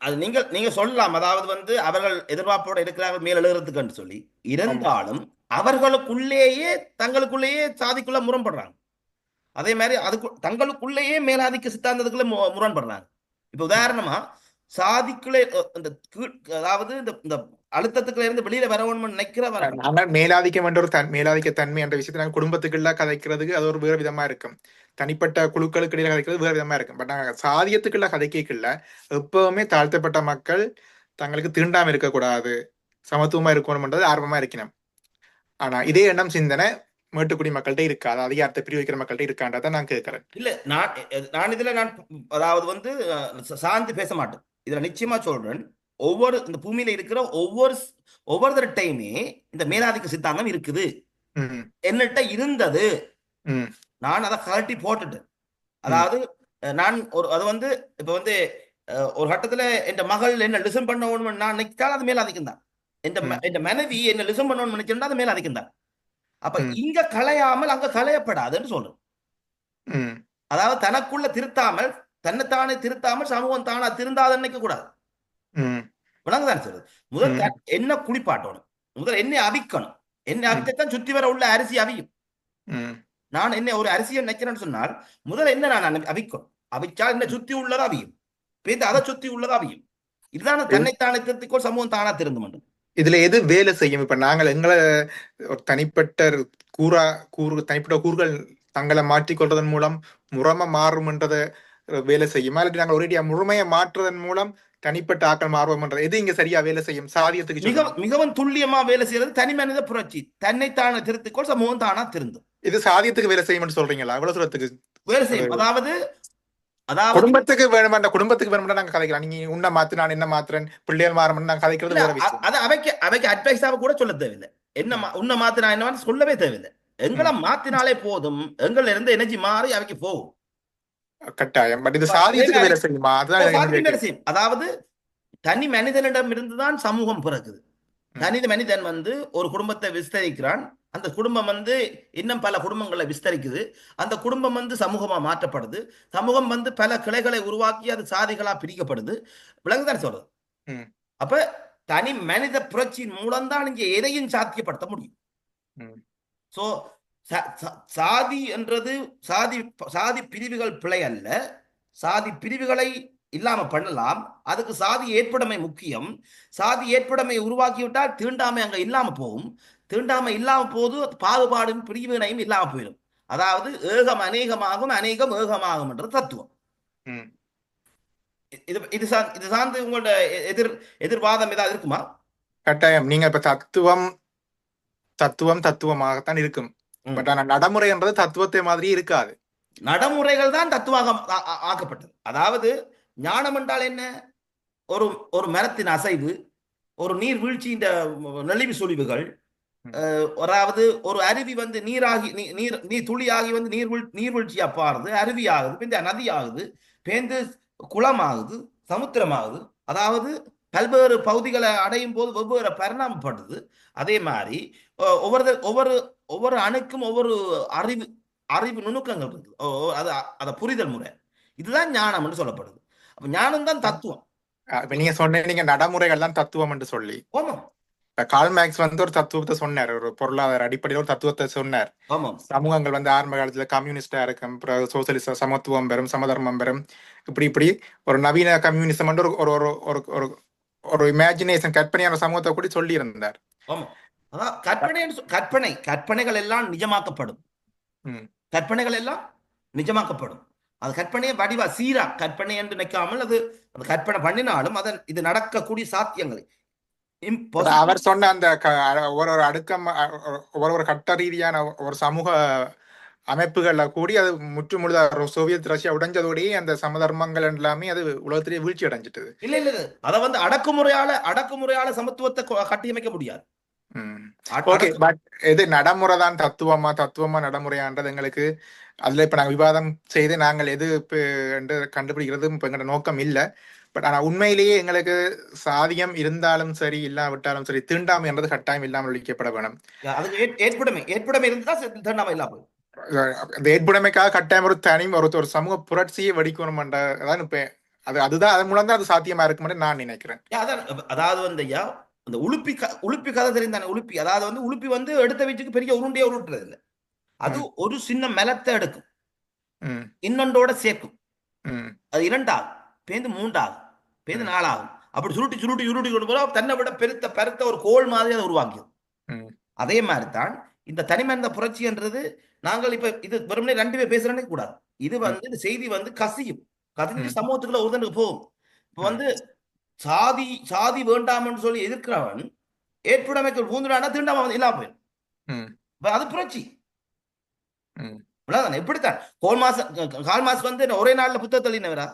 அது நீங்க சொல்லலாம். அதாவது வந்து அவர்கள் எதிர்பார்ப்போட இருக்கிறார்கள் மேல் எழுறதுக்குன்னு சொல்லி ஆமா. இருந்தாலும் அவர்களுக்குள்ளேயே தங்களுக்குள்ளேயே சாதிக்குள்ள முரண்படுறாங்க. அதே மாதிரி அதுக்கு தங்களுக்குள்ளேயே மேலாதிக்க சித்தாந்தத்துக்குள்ள முரண்படுறாங்க. இப்ப உதாரணமா சாதிக்குள்ளே இந்த அதாவது இந்த இந்த அழுத்தத்துக்குள்ள இருந்து வெளியில வரணும்னு நினைக்கிறவர்கள் நாங்கள் மேலாதிக்கம் என்ற ஒரு மேலாதிக்க தன்மை என்ற விஷயத்தை நாங்கள் குடும்பத்துக்குள்ள கதைக்கிறதுக்கு அது ஒரு வேறு விதமா இருக்கும், தனிப்பட்ட குழுக்களுக்கு இடையில கதைக்கிறது வேறு விதமா இருக்கும். பட் நாங்கள் சாதியத்துக்குள்ள கதைக்கல எப்பவுமே தாழ்த்தப்பட்ட மக்கள் தங்களுக்கு தீண்டாம இருக்கக்கூடாது, சமத்துவமா இருக்கணும்ன்றது ஆர்வமா இருக்கணும். ஆனா இதே எண்ணம் சிந்தனை மேட்டுக்குடி மக்கள்கிட்ட இருக்கா, அது அதிகாரத்தை பிரிவிக்கிற மக்கள்கிட்ட இருக்கான்றதை நான் கேட்கிறேன். இல்ல நான் இதுல அதாவது வந்து சார்ந்து பேச மாட்டேன். இதுல நிச்சயமா சொல்றேன். இந்த பூமியில இருக்கிற ஒவ்வொருத்தருடையுமே இந்த மேலாதிக்க சித்தாந்தம் இருக்குது. ம். என்னட்ட இருந்தது. ம். நான் அதை கழட்டி போட்டுட்டேன். ம். அதாவது நான் அது வந்து இப்ப வந்து ஒரு கட்டத்துல என் மகள் என்ன லிசன் பண்ணணும்னு நான் நினைச்சால் அது மேலாதிக்கம் தான். ம். என் மனைவி என்ன லிசன் பண்ணணும்னு நினைச்சா அது மேலாதிக்கம் தான். அப்ப ம். இங்க களையாமல் அங்க களையப்படாதுன்னு சொல்றேன். ம். அதாவது தனக்குள்ள திருத்தாமல் தன்னைத்தானே திருத்தாமல் சமூகம் தானா திருந்தாத நினைக்க கூடாது. ம். விளங்குதான் சொல்றது. முதல் ம். என்ன குளிப்பாட்டணும், முதல் என்ன அவிக்கணும். என்ன ம். அவிக்கத்தான் சுத்தி வர உள்ள அரிசி அவியும். ம். நான் என்ன ஒரு அரிசியை நினைக்கிறேன்னு சொன்னால் முதல் என்ன நான் அவிக்கணும். அவிச்சால் என்ன சுத்தி உள்ளதா அவியும், பேருந்து அதை சுத்தி உள்ளதா அவியும். இதுதான தன்னைத்தானே திருத்திக்கோ சமூகம் தானா திருந்து மட்டும். இதுல எது வேலை செய்யும்? இப்ப நாங்கள் எங்களை ஒரு தனிப்பட்ட தனிப்பட்ட கூறுகள் தங்களை மாற்றிக்கொள்றதன் மூலம் முறைமை மாறும்ன்றத வேலை செய்யுமா, இல்லாட்டி நாங்கள் ஒரேடியா முழுமையை மாற்றுவதன் மூலம் தனிப்பட்ட ஆக்கள் மாறுவோம்ன்றது எது இங்க சரியா வேலை செய்யும்? சாதியத்துக்கு சொல்லுங்க. மிகவும் துல்லியமா வேலை செய்யறது தனி மனித புரட்சி. தன்னைத்தானே திருத்திக்கோள் சமூகம் தானா திருந்தும். இது சாதியத்துக்கு வேலை செய்யும்னு சொல்றீங்களா? எவ்வளவு தூரத்துக்கு வேலை செய்யும். அதாவது குடும்பத்துக்கு வேணுமென்ற குடும்பத்துக்கு வேணுமென்றா நாங்க கதைக்கலாம். நீங்க உன்னை மாத்து, நான் என்ன மாத்துறேன், பிள்ளைகள் மாறணும்னு நாங்க கதைக்கிறது வேற விஷயம். அது அவைக்கு அட்வைஸாக கூட சொல்ல தேவையில்லை. உன்னை மாத்து நான் என்ன சொல்லவே தேவையில்லை. எங்களை மாத்தினாலே போதும், எங்கள்ல இருந்து எனர்ஜி மாறி அவைக்கு போகும். கட்டாயம். பட் இது சாதியத்துக்கு வேலை செய்யுமா? அதுதான் வேலை செய்யும். அதாவது தனி மனிதனிடம் இருந்துதான் சமூகம் பிறகுது. தனி மனிதன் வந்து ஒரு குடும்பத்தை விஸ்தரிக்கிறான். அந்த குடும்பம் வந்து இன்னும் பல குடும்பங்களை விஸ்தரிக்குது. அந்த குடும்பம் வந்து சமூகமா மாற்றப்படுது. சமூகம் வந்து பல கிளைகளை உருவாக்கி அது சாதிகளா பிரிக்கப்படுது. விலங்குதான் சொல்றது. அப்ப தனி மனித புரட்சியின் மூலம்தான் இங்க எதையும் சாத்தியப்படுத்த முடியும். சோ சாதி என்றது சாதி பிரிவுகள் பிழை அல்ல. சாதி பிரிவுகளை இல்லாம பண்ணலாம். அதுக்கு சாதி ஏற்புடைமை முக்கியம். சாதி ஏற்புடைமை உருவாக்கிவிட்டால் தீண்டாமை அங்க இல்லாம போகும். தீண்டாமை இல்லாம போது பாகுபாடும் பிரிவினையும் இல்லாம போயிடும். அதாவது ஏகம் அநேகமாகும், அநேகம் ஏகமாகும் என்ற தத்துவம். ம். இது சார்ந்து உங்களோட எதிர்வாதம் ஏதாவது இருக்குமா? கட்டாயம். நீங்க இப்ப தத்துவமாகத்தான் இருக்கும். பட் ஆனா நடைமுறைன்றது தத்துவத்தை மாதிரி இருக்காது. நடைமுறைகள் தான் தத்துவாக ஆக்கப்பட்டது. அதாவது ஞானம் என்றால் என்ன? ஒரு ஒரு மரத்தின் அசைவு, ஒரு நீர் வீழ்ச்சியின் நெளிவு சுழிவுகள், அதாவது ஒரு அருவி வந்து நீராகி நீர் துளியாகி வந்து நீர்வீழ்ச்சியா பாருது, அருவி ஆகுது, பிந்த நதி ஆகுது, பேந்து குளம் ஆகுது, சமுத்திரம் ஆகுது. அதாவது பல்வேறு பகுதிகளை அடையும் போது வெவ்வேறு பரிணாமப்படுது. அதே மாதிரி ஒவ்வொரு அணுக்கும் ஒவ்வொரு அறிவு நுணுக்கங்கள் இருக்கு. அத புரிதல் முறை. இதுதான் ஞானம் என்று சொல்லப்படுது. அப்ப ஞானம் தான் தத்துவம். இப்ப நீங்க சொன்னீங்க நடைமுறைகள் தான் தத்துவம் என்று சொல்லி. ஆமாம். கார்ல் மார்க்ஸ் வந்து ஒரு தத்துவத்தை சொன்னார். ஒரு பொருளாதார அடிப்படையில் ஒரு தத்துவத்தை சொன்னார். ஆமாம். சமூகங்கள் வந்து ஆரம்ப காலத்துல கம்யூனிஸ்டா இருக்கும், சோசியலிச சமத்துவம் பெறும், சமதர்மம் பெறும், இப்படி ஒரு நவீன கம்யூனிசம் ஒரு ஒரு ஒரு ஒரு ஒரு இமேஜினேஷன் கற்பனையான சமூகத்தை கூட சொல்லி இருந்தார். அதான் கற்பனைகள் எல்லாம் நிஜமாக்கப்படும். கற்பனைகள் எல்லாம் நிஜமாக்கப்படும். அது கற்பனையை வடிவா சீரா கற்பனை என்று நினைக்காமல் அது கற்பனை பண்ணினாலும் அதன் இது நடக்கக்கூடிய சாத்தியங்கள். அவர் சொன்ன அந்த ஒரு அடுக்கம் ஒரு கட்ட ரீதியான ஒரு சமூக அமைப்புகள்ல கூடி அது முற்றுமுழுதா சோவியத் ரஷ்யா உடைஞ்சதோடய அந்த சமதர்மங்கள் எல்லாமே அது உலகத்திலேயே வீழ்ச்சி அடைஞ்சிட்டது. இல்ல அதை வந்து அடக்குமுறையால சமத்துவத்தை கட்டியமைக்க முடியாது. ஓகே, பட் எது நடைமுறைதான் தத்துவமா நடைமுறையான்றது எங்களுக்கு அதுல இப்ப நாங்க விவாதம் செய்து நாங்கள் எது என்று கண்டுபிடிக்கிறது இப்ப எங்களோட நோக்கம் இல்லை. பட் ஆனா உண்மையிலேயே எங்களுக்கு சாதியம் இருந்தாலும் சரி இல்லாவிட்டாலும் சரி தீண்டாமை என்றது கட்டாயம் இல்லாமல் ஒழிக்கப்பட வேணும். ஏற்புடைமை இருந்தா தீண்டாமை இல்லாம இந்த ஏற்புடைமைக்காக கட்டாயம் ஒரு தனி ஒரு சமூக புரட்சியை வெடிக்கணும் அதான் இப்ப அதுதான் அதன் மூலம் தான் அது சாத்தியமா இருக்கும் நான் நினைக்கிறேன். அதாவது வந்து ஐயா அந்த உளுப்பி கதை தெரிந்தானே. உளுப்பி அதாவது வந்து உளுப்பி வந்து எடுத்த வீச்சுக்கு பெரிய உருண்டையா உருட்டுறது இல்லை. அது ஒரு சின்ன மெலத்தை எடுக்கும், இன்னொன்றோட சேர்க்கும். அது 2 ஆகும், பேந்து 3 ஆகும், பேந்து 4 ஆகும். அப்படி சுருட்டி கொண்டு போல தன்னை விட பெருத்த ஒரு கோள் மாதிரி அதை உருவாக்கியது. அதே மாதிரி தான் இந்த தனிமனித புரட்சின்றது. நாங்கள் இப்ப இது வெறுமனே 2 பேர் பேசுறேன்னு கூடாது. இது வந்து இந்த செய்தி வந்து கசிஞ்சு சமூகத்துக்குள்ள ஒருதனுக்கு போகும். இப்ப வந்து சாதி வேண்டாம்னு சொல்லி எதிர்க்கிறவன் ஏற்புடைமைக்கு பூந்துடானா தீண்டாம இல்லாம போயிடும். அது புரட்சி. எப்படித்தான் கால் மாஸ் வந்து ஒரே நாள்ல புத்தகத்தை எழுதினவரா?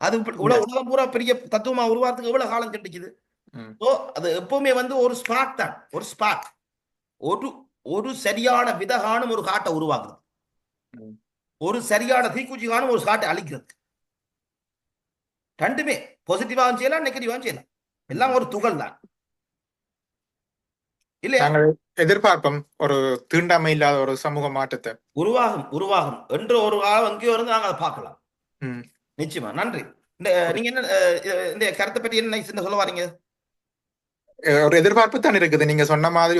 அது உலகம் பூரா பெரிய தத்துவமா உருவாரத்துக்கு எவ்வளவு காலம் கிடைக்குது. அது எப்பவுமே வந்து ஒரு ஸ்பார்க் தான், ஒரு ஸ்பார்க், ஒரு சரியான விதகானும் ஒரு காட்டை உருவாக்குறது, ஒரு சரியான தீக்குச்சி காணும் ஒரு காட்டை அழிக்கிறது. ரெண்டுமே பாசிட்டிவாகவும் செய்யலாம், நெகட்டிவாகவும் செய்யலாம். எல்லாம் ஒரு துகள் தான் இல்லையா? எதிர்பார்ப்போம் ஒரு தீண்டாமை இல்லாத ஒரு சமூக மாற்றத்தை உருவாகும் என்று ஒரு காலம் எங்கேயோ இருந்து நாங்கள் அதை பார்க்கலாம். நிச்சயமா. நன்றி. நீங்க என்ன இந்த கருத்தை பற்றி என்ன சொல்ல வாரீங்க? ஒரு எதிர்பார்ப்பு தான் இருக்குது. நீங்க சொன்ன மாதிரி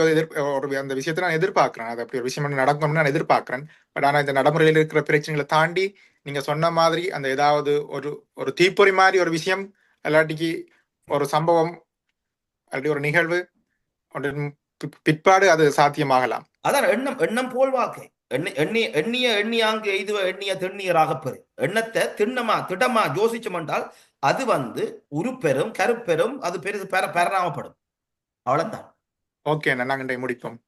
ஒரு அந்த விஷயத்தை நான் எதிர்பார்க்கிறேன். அது அப்படி ஒரு விஷயம் நடக்கணும்னு நான் எதிர்பார்க்கிறேன். பட் ஆனா இந்த நடைமுறையில் இருக்கிற பிரச்சனைகளை தாண்டி நீங்க சொன்ன மாதிரி அந்த ஏதாவது ஒரு தீப்பொறி மாதிரி ஒரு விஷயம் இல்லாட்டிக்கு ஒரு சம்பவம் அப்படி ஒரு நிகழ்வு பிற்பாடு அது சாத்தியமாகலாம். அதான் எண்ணம் போல் வாழ்க்கை. எண்ணியாங்கு எண்ணிய திண்ணியராக பெறு. எண்ணத்தை திடமா யோசிச்சோம் என்றால் அது வந்து உருப்பெறும், கருப்பெறும், அது பெருசு பரிணாமப்படும். அவ்வளவுதான். ஓகே, நாங்க முடிப்போம்.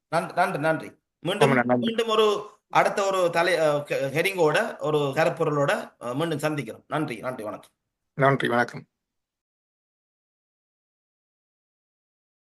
நன்றி. மீண்டும் ஒரு அடுத்த ஒரு ஹெரிங்கோட ஒரு கருப்பொருளோட மீண்டும் சந்திக்கிறோம். நன்றி, வணக்கம். நன்றி, வணக்கம்.